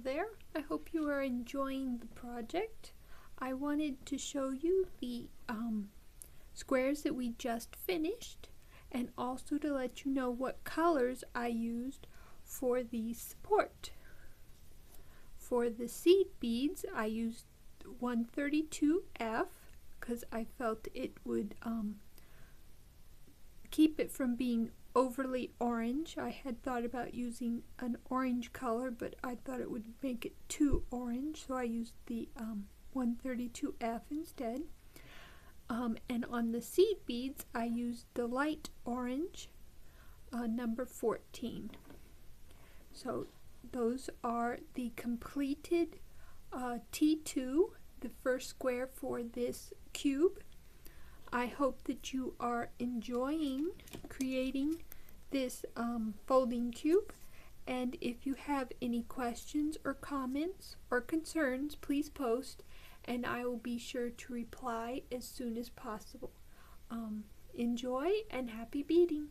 there, I hope you are enjoying the project. I wanted to show you the squares that we just finished, and also to let you know what colors I used for the support. For the seed beads, I used 132F because I felt it would keep it from being overly orange. I had thought about using an orange color, but I thought it would make it too orange, so I used the 132F instead. And on the seed beads, I used the light orange, number 14. So those are the completed T2, the first square for this cube. I hope that you are enjoying creating this folding cube, and if you have any questions or comments or concerns, please post and I will be sure to reply as soon as possible. Enjoy and happy beading!